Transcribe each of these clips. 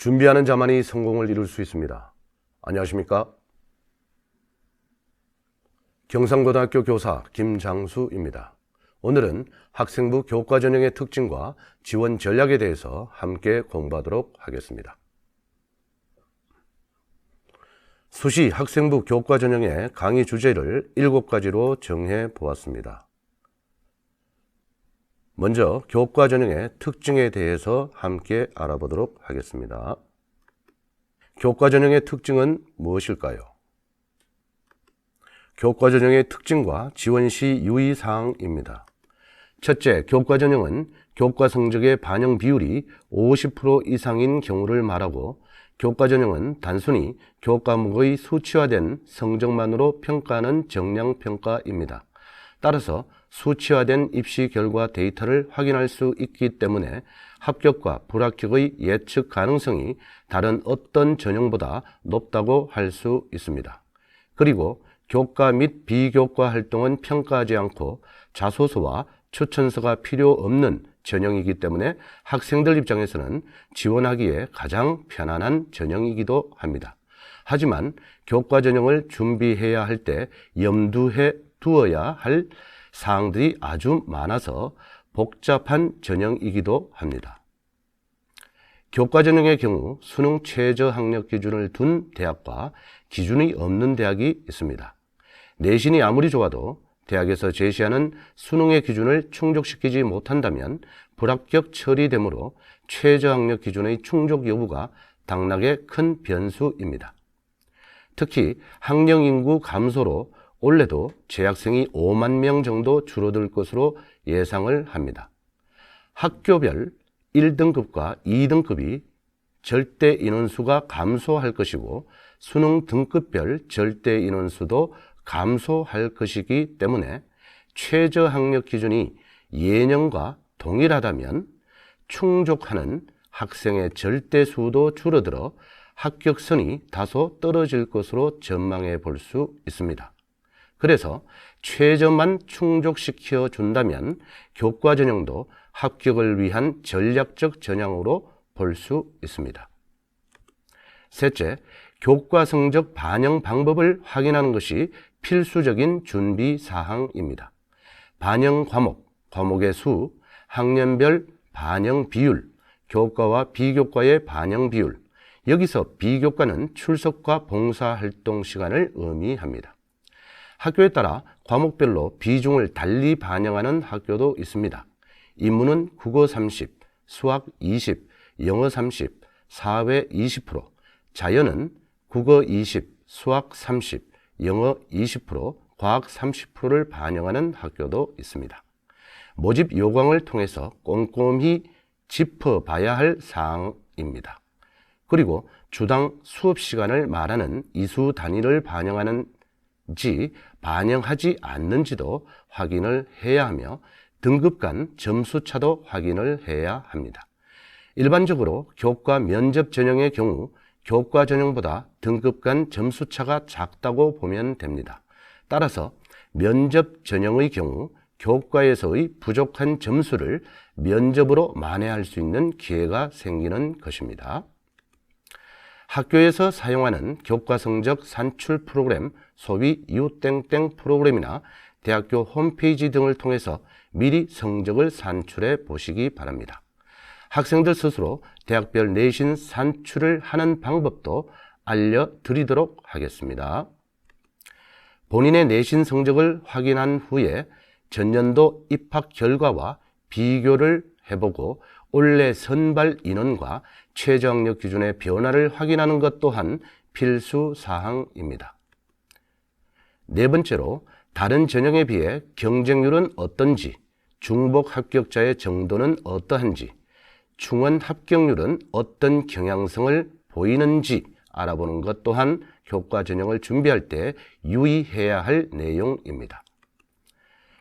준비하는 자만이 성공을 이룰 수 있습니다. 안녕하십니까? 경상고등학교 교사 김장수입니다. 오늘은 학생부 교과 전형의 특징과 지원 전략에 대해서 함께 공부하도록 하겠습니다. 수시 학생부 교과 전형의 강의 주제를 7가지로 정해 보았습니다. 먼저 교과 전형의 특징에 대해서 함께 알아보도록 하겠습니다. 교과 전형의 특징은 무엇일까요? 교과 전형의 특징과 지원 시 유의사항입니다. 첫째, 교과 전형은 교과 성적의 반영 비율이 50% 이상인 경우를 말하고, 교과 전형은 단순히 교과목의 수치화된 성적만으로 평가하는 정량평가입니다. 따라서 수치화된 입시 결과 데이터를 확인할 수 있기 때문에 합격과 불합격의 예측 가능성이 다른 어떤 전형보다 높다고 할 수 있습니다. 그리고 교과 및 비교과 활동은 평가하지 않고 자소서와 추천서가 필요 없는 전형이기 때문에 학생들 입장에서는 지원하기에 가장 편안한 전형이기도 합니다. 하지만 교과 전형을 준비해야 할 때 염두에 두어야 할 사항들이 아주 많아서 복잡한 전형이기도 합니다. 교과 전형의 경우 수능 최저 학력 기준을 둔 대학과 기준이 없는 대학이 있습니다. 내신이 아무리 좋아도 대학에서 제시하는 수능의 기준을 충족시키지 못한다면 불합격 처리되므로 최저 학력 기준의 충족 여부가 당락의 큰 변수입니다. 특히 학령 인구 감소로 올해도 재학생이 5만 명 정도 줄어들 것으로 예상을 합니다. 학교별 1등급과 2등급이 절대 인원수가 감소할 것이고 수능 등급별 절대 인원수도 감소할 것이기 때문에 최저 학력 기준이 예년과 동일하다면 충족하는 학생의 절대 수도 줄어들어 합격선이 다소 떨어질 것으로 전망해 볼 수 있습니다. 그래서 최저만 충족시켜 준다면 교과 전형도 합격을 위한 전략적 전형으로 볼 수 있습니다. 셋째, 교과 성적 반영 방법을 확인하는 것이 필수적인 준비 사항입니다. 반영 과목, 과목의 수, 학년별 반영 비율, 교과와 비교과의 반영 비율, 여기서 비교과는 출석과 봉사활동 시간을 의미합니다. 학교에 따라 과목별로 비중을 달리 반영하는 학교도 있습니다. 인문은 국어 30, 수학 20, 영어 30, 사회 20%, 자연은 국어 20, 수학 30, 영어 20%, 과학 30%를 반영하는 학교도 있습니다. 모집 요강을 통해서 꼼꼼히 짚어봐야 할 사항입니다. 그리고 주당 수업 시간을 말하는 이수 단위를 반영하는지 반영하지 않는지도 확인을 해야 하며 등급 간 점수차도 확인을 해야 합니다. 일반적으로 교과 면접 전형의 경우 교과 전형보다 등급 간 점수차가 작다고 보면 됩니다. 따라서 면접 전형의 경우 교과에서의 부족한 점수를 면접으로 만회할 수 있는 기회가 생기는 것입니다. 학교에서 사용하는 교과 성적 산출 프로그램, 소위 유땡땡 프로그램이나 대학교 홈페이지 등을 통해서 미리 성적을 산출해 보시기 바랍니다. 학생들 스스로 대학별 내신 산출을 하는 방법도 알려드리도록 하겠습니다. 본인의 내신 성적을 확인한 후에 전년도 입학 결과와 비교를 해보고 올해 선발 인원과 최저 학력 기준의 변화를 확인하는 것 또한 필수 사항입니다. 네 번째로 다른 전형에 비해 경쟁률은 어떤지, 중복 합격자의 정도는 어떠한지, 충원 합격률은 어떤 경향성을 보이는지 알아보는 것 또한 교과 전형을 준비할 때 유의해야 할 내용입니다.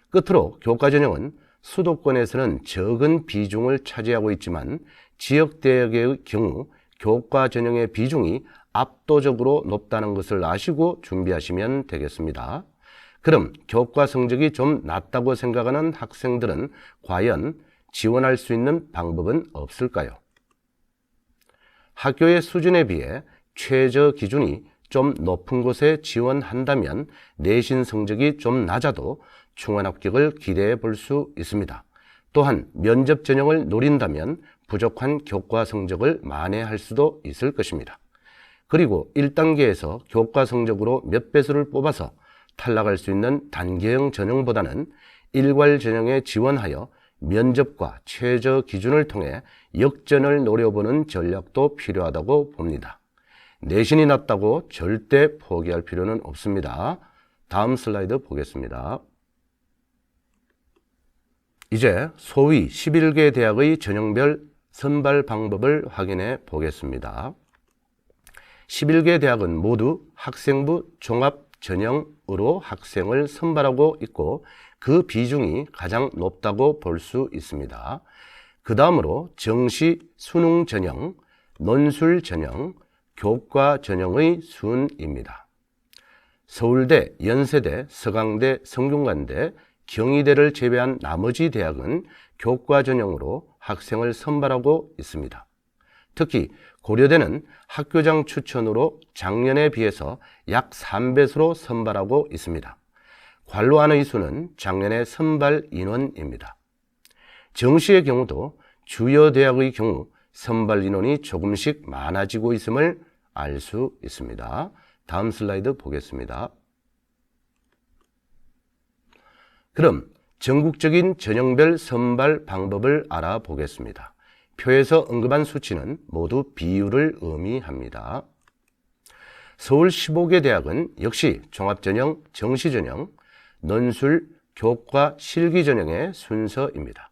끝으로 교과 전형은 수도권에서는 적은 비중을 차지하고 있지만 지역대학의 경우 교과 전형의 비중이 압도적으로 높다는 것을 아시고 준비하시면 되겠습니다. 그럼 교과 성적이 좀 낮다고 생각하는 학생들은 과연 지원할 수 있는 방법은 없을까요? 학교의 수준에 비해 최저 기준이 좀 높은 곳에 지원한다면 내신 성적이 좀 낮아도 충원 합격을 기대해 볼 수 있습니다. 또한 면접 전형을 노린다면 부족한 교과 성적을 만회할 수도 있을 것입니다. 그리고 1단계에서 교과 성적으로 몇 배수를 뽑아서 탈락할 수 있는 단계형 전형보다는 일괄 전형에 지원하여 면접과 최저 기준을 통해 역전을 노려보는 전략도 필요하다고 봅니다. 내신이 낮다고 절대 포기할 필요는 없습니다. 다음 슬라이드 보겠습니다. 이제 소위 11개 대학의 전형별 선발 방법을 확인해 보겠습니다. 11개 대학은 모두 학생부 종합 전형으로 학생을 선발하고 있고 그 비중이 가장 높다고 볼 수 있습니다. 그 다음으로 정시 수능 전형, 논술 전형, 교과 전형의 순입니다. 서울대, 연세대, 서강대, 성균관대, 경희대를 제외한 나머지 대학은 교과 전형으로 학생을 선발하고 있습니다. 특히 고려대는 학교장 추천으로 작년에 비해서 약 3배수로 선발하고 있습니다. 관로안의 수는 작년의 선발 인원입니다. 정시의 경우도 주요 대학의 경우 선발 인원이 조금씩 많아지고 있음을 알 수 있습니다. 다음 슬라이드 보겠습니다. 그럼 전국적인 전형별 선발 방법을 알아보겠습니다. 표에서 언급한 수치는 모두 비율을 의미합니다. 서울 15개 대학은 역시 종합전형, 정시전형, 논술, 교과, 실기전형의 순서입니다.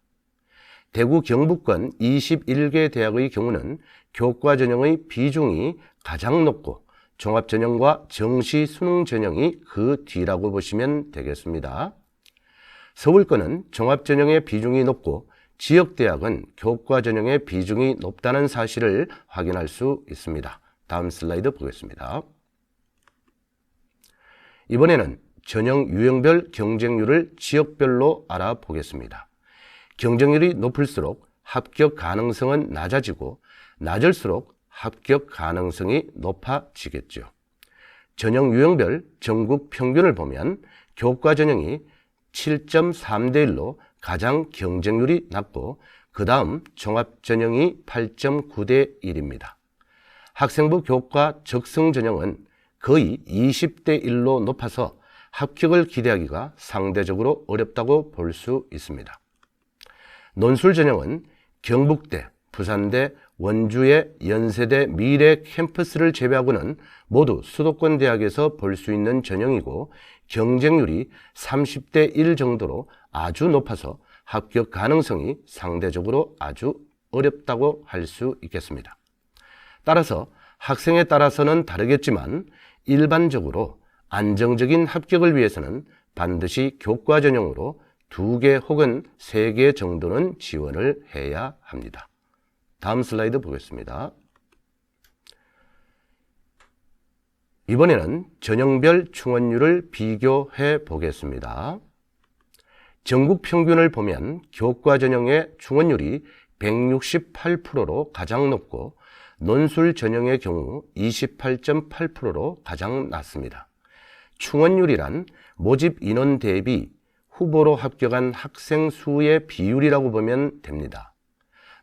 대구 경북권 21개 대학의 경우는 교과 전형의 비중이 가장 높고 종합전형과 정시 수능 전형이 그 뒤라고 보시면 되겠습니다. 서울권은 종합전형의 비중이 높고 지역대학은 교과 전형의 비중이 높다는 사실을 확인할 수 있습니다. 다음 슬라이드 보겠습니다. 이번에는 전형 유형별 경쟁률을 지역별로 알아보겠습니다. 경쟁률이 높을수록 합격 가능성은 낮아지고 낮을수록 합격 가능성이 높아지겠죠. 전형 유형별 전국 평균을 보면 교과 전형이 7.3대 1로 가장 경쟁률이 낮고 그 다음 종합전형이 8.9대 1입니다. 학생부 교과 적성 전형은 거의 20대 1로 높아서 합격을 기대하기가 상대적으로 어렵다고 볼 수 있습니다. 논술 전형은 경북대, 부산대, 원주의 연세대, 미래 캠퍼스를 제외하고는 모두 수도권 대학에서 볼 수 있는 전형이고 경쟁률이 30대 1 정도로 아주 높아서 합격 가능성이 상대적으로 아주 어렵다고 할 수 있겠습니다. 따라서 학생에 따라서는 다르겠지만 일반적으로 안정적인 합격을 위해서는 반드시 교과 전형으로 2개 혹은 3개 정도는 지원을 해야 합니다. 다음 슬라이드 보겠습니다. 이번에는 전형별 충원율을 비교해 보겠습니다. 전국 평균을 보면 교과 전형의 충원율이 168%로 가장 높고 논술 전형의 경우 28.8%로 가장 낮습니다. 충원율이란 모집 인원 대비 후보로 합격한 학생 수의 비율이라고 보면 됩니다.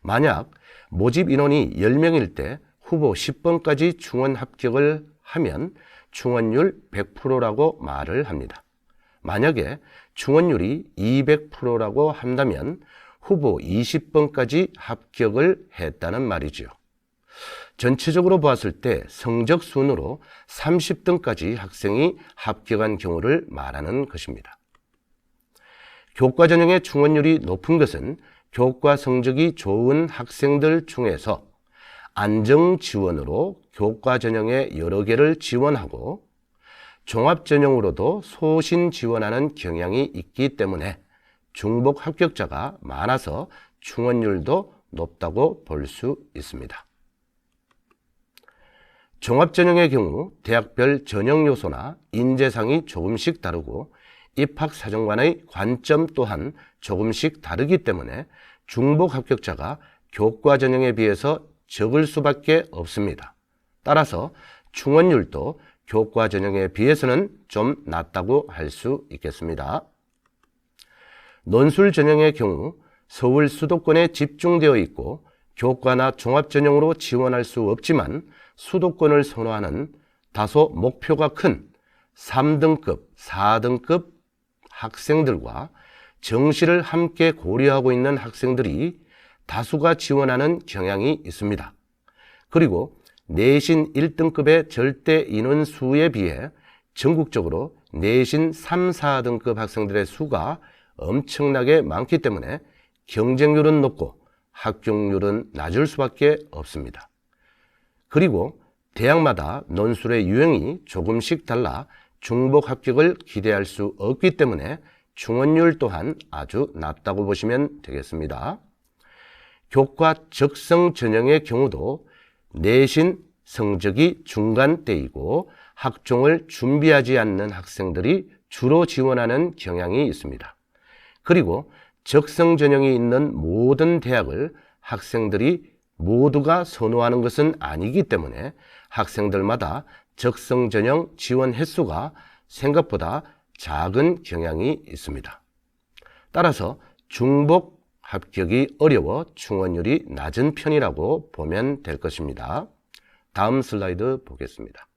만약 모집 인원이 10명일 때 후보 10번까지 충원 합격을 하면 충원율 100%라고 말을 합니다. 만약에 충원율이 200%라고 한다면 후보 20번까지 합격을 했다는 말이죠. 전체적으로 보았을 때 성적 순으로 30등까지 학생이 합격한 경우를 말하는 것입니다. 교과 전형의 충원율이 높은 것은 교과 성적이 좋은 학생들 중에서 안정 지원으로 교과 전형에 여러 개를 지원하고 종합 전형으로도 소신 지원하는 경향이 있기 때문에 중복 합격자가 많아서 충원율도 높다고 볼 수 있습니다. 종합 전형의 경우 대학별 전형 요소나 인재상이 조금씩 다르고 입학사정관의 관점 또한 조금씩 다르기 때문에 중복 합격자가 교과 전형에 비해서 적을 수밖에 없습니다. 따라서 충원율도 교과 전형에 비해서는 좀 낮다고 할 수 있겠습니다. 논술 전형의 경우 서울 수도권에 집중되어 있고 교과나 종합전형으로 지원할 수 없지만 수도권을 선호하는 다소 목표가 큰 3등급, 4등급 학생들과 정시를 함께 고려하고 있는 학생들이 다수가 지원하는 경향이 있습니다. 그리고 내신 1등급의 절대 인원수에 비해 전국적으로 내신 3, 4등급 학생들의 수가 엄청나게 많기 때문에 경쟁률은 높고 합격률은 낮을 수밖에 없습니다. 그리고 대학마다 논술의 유형이 조금씩 달라 중복 합격을 기대할 수 없기 때문에 충원율 또한 아주 낮다고 보시면 되겠습니다. 교과 적성 전형의 경우도 내신 성적이 중간대이고 학종을 준비하지 않는 학생들이 주로 지원하는 경향이 있습니다. 그리고 적성 전형이 있는 모든 대학을 학생들이 모두가 선호하는 것은 아니기 때문에 학생들마다 적성 전형 지원 횟수가 생각보다 작은 경향이 있습니다. 따라서 중복 합격이 어려워 충원율이 낮은 편이라고 보면 될 것입니다. 다음 슬라이드 보겠습니다.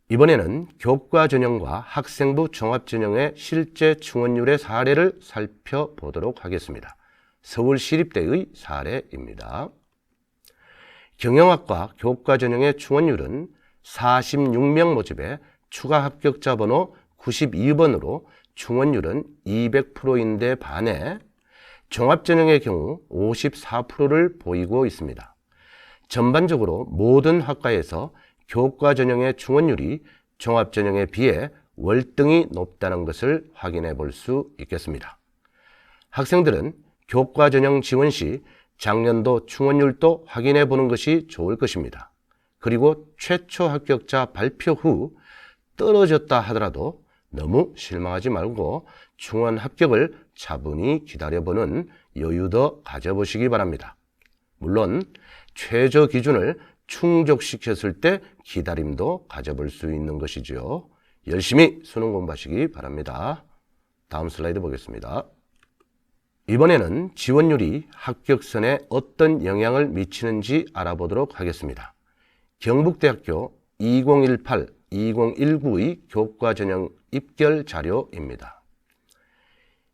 이번에는 교과 전형과 학생부 종합 전형의 실제 충원율의 사례를 살펴보도록 하겠습니다. 서울시립대의 사례입니다. 경영학과 교과 전형의 충원율은 46명 모집에 추가 합격자 번호 92번으로 충원율은 200%인데 반해 종합전형의 경우 54%를 보이고 있습니다. 전반적으로 모든 학과에서 교과 전형의 충원율이 종합전형에 비해 월등히 높다는 것을 확인해 볼 수 있겠습니다. 학생들은 교과 전형 지원 시 작년도 충원율도 확인해 보는 것이 좋을 것입니다. 그리고 최초 합격자 발표 후 떨어졌다 하더라도 너무 실망하지 말고 충원 합격을 차분히 기다려보는 여유도 가져보시기 바랍니다. 물론 최저 기준을 충족시켰을 때 기다림도 가져볼 수 있는 것이죠. 열심히 수능 공부하시기 바랍니다. 다음 슬라이드 보겠습니다. 이번에는 지원율이 합격선에 어떤 영향을 미치는지 알아보도록 하겠습니다. 경북대학교 2018-2019의 교과 전형 입결 자료입니다.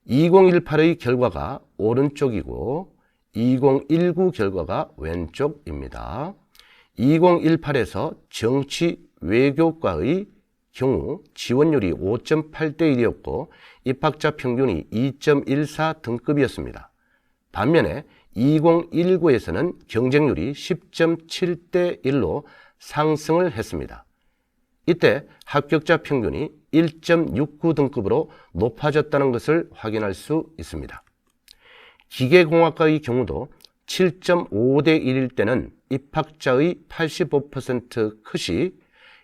2018의 결과가 오른쪽이고 2019 결과가 왼쪽입니다. 2018에서 정치 외교과의 경우 지원율이 5.8대 1이었고 입학자 평균이 2.14 등급이었습니다. 반면에 2019에서는 경쟁률이 10.7대 1로 상승을 했습니다. 이때 합격자 평균이 1.69 등급으로 높아졌다는 것을 확인할 수 있습니다. 기계공학과의 경우도 7.5대 1일 때는 입학자의 85% 컷이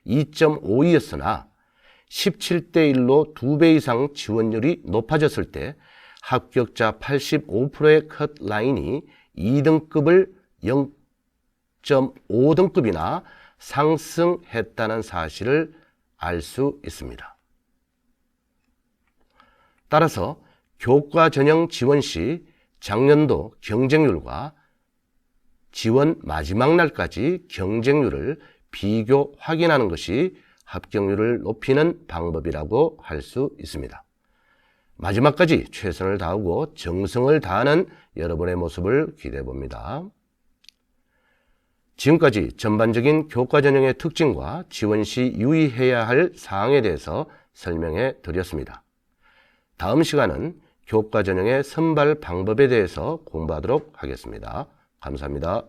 2.52였으나 17대 1로 2배 이상 지원율이 높아졌을 때 합격자 85%의 컷 라인이 2등급을 0.5등급이나 상승했다는 사실을 알 수 있습니다. 따라서 교과 전형 지원 시 작년도 경쟁률과 지원 마지막 날까지 경쟁률을 비교 확인하는 것이 합격률을 높이는 방법이라고 할 수 있습니다. 마지막까지 최선을 다하고 정성을 다하는 여러분의 모습을 기대해 봅니다. 지금까지 전반적인 교과 전형의 특징과 지원 시 유의해야 할 사항에 대해서 설명해 드렸습니다. 다음 시간은 교과 전형의 선발 방법에 대해서 공부하도록 하겠습니다. 감사합니다.